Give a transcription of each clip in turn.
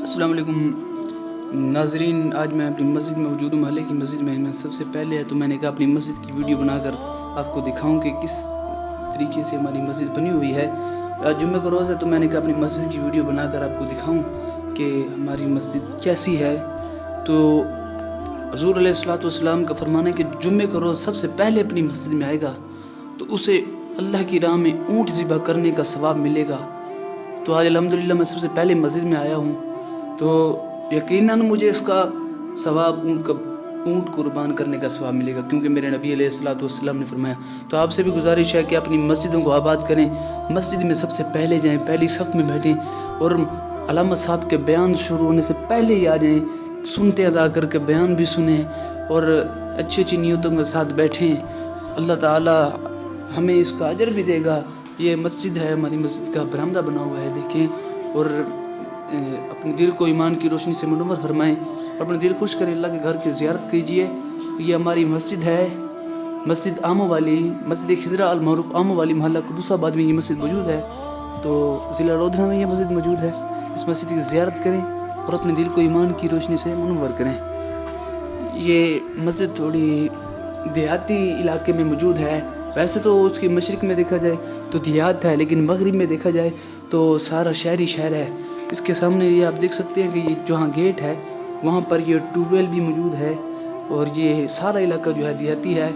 السلام علیکم ناظرین، آج میں اپنی مسجد میں موجود ہوں، محلے کی مسجد میں سب سے پہلے ہے تو میں نے کہا اپنی مسجد کی ویڈیو بنا کر آپ کو دکھاؤں کہ کس طریقے سے ہماری مسجد بنی ہوئی ہے۔ آج جمعہ کا روز ہے تو میں نے کہا اپنی مسجد کی ویڈیو بنا کر آپ کو دکھاؤں کہ ہماری مسجد کیسی ہے۔ تو حضور علیہ الصلوۃ والسلام کا فرمانا ہے کہ جمعے کا روز سب سے پہلے اپنی مسجد میں آئے گا تو اسے اللہ کی راہ میں اونٹ ذبح کرنے کا ثواب ملے گا۔ تو آج الحمدللہ میں سب سے پہلے مسجد میں آیا ہوں تو یقیناً مجھے اس کا ثواب اونٹ قربان کرنے کا ثواب ملے گا، کیونکہ میرے نبی علیہ الصلوۃ والسلام نے فرمایا۔ تو آپ سے بھی گزارش ہے کہ اپنی مسجدوں کو آباد کریں، مسجد میں سب سے پہلے جائیں، پہلی صف میں بیٹھیں اور علامہ صاحب کے بیان شروع ہونے سے پہلے ہی آ جائیں، سنتے ادا کر کے بیان بھی سنیں اور اچھی اچھی نیتوں کے ساتھ بیٹھیں۔ اللہ تعالی ہمیں اس کا اجر بھی دے گا۔ یہ مسجد ہے، ہماری مسجد کا برآمدہ بنا ہوا ہے، دیکھیں، اور اپنے دل کو ایمان کی روشنی سے منور فرمائیں اور اپنے دل خوش کریں، اللہ کے گھر کی زیارت کیجیے۔ یہ ہماری مسجد ہے، مسجد آمو والی، مسجد خضرہ المعروف آمو والی، محلہ قدوس آباد میں یہ مسجد موجود ہے۔ تو ضلع رودھنا میں یہ مسجد موجود ہے۔ اس مسجد کی زیارت کریں اور اپنے دل کو ایمان کی روشنی سے منور کریں۔ یہ مسجد تھوڑی دیہاتی علاقے میں موجود ہے، ویسے تو اس کی مشرق میں دیکھا جائے تو دیہات ہے، لیکن مغرب میں دیکھا جائے تو سارا شہری شہر ہے۔ اس کے سامنے یہ آپ دیکھ سکتے ہیں کہ یہ جہاں گیٹ ہے وہاں پر یہ ٹیوب ویل بھی موجود ہے، اور یہ سارا علاقہ جو ہے دیہاتی ہے۔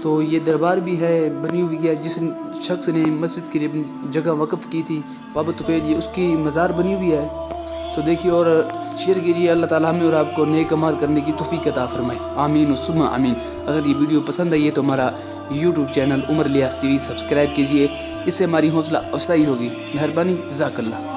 تو یہ دربار بھی ہے، بنی ہوئی ہے، جس شخص نے مسجد کے لیے اپنی جگہ وقف کی تھی بابا طفیل، یہ اس کی مزار بنی ہوئی ہے۔ تو دیکھیے اور شیئر کیجیے، اللہ تعالیٰ ہمیں اور آپ کو نیک اعمال کرنے کی توفیق عطا فرمائے، آمین و ثم آمین۔ اگر یہ ویڈیو پسند آئی ہے تو ہمارا یوٹیوب چینل عمر الیاس ٹی وی سبسکرائب کیجیے، اس سے ہماری حوصلہ افزائی ہوگی۔ مہربانی، جزاک اللہ۔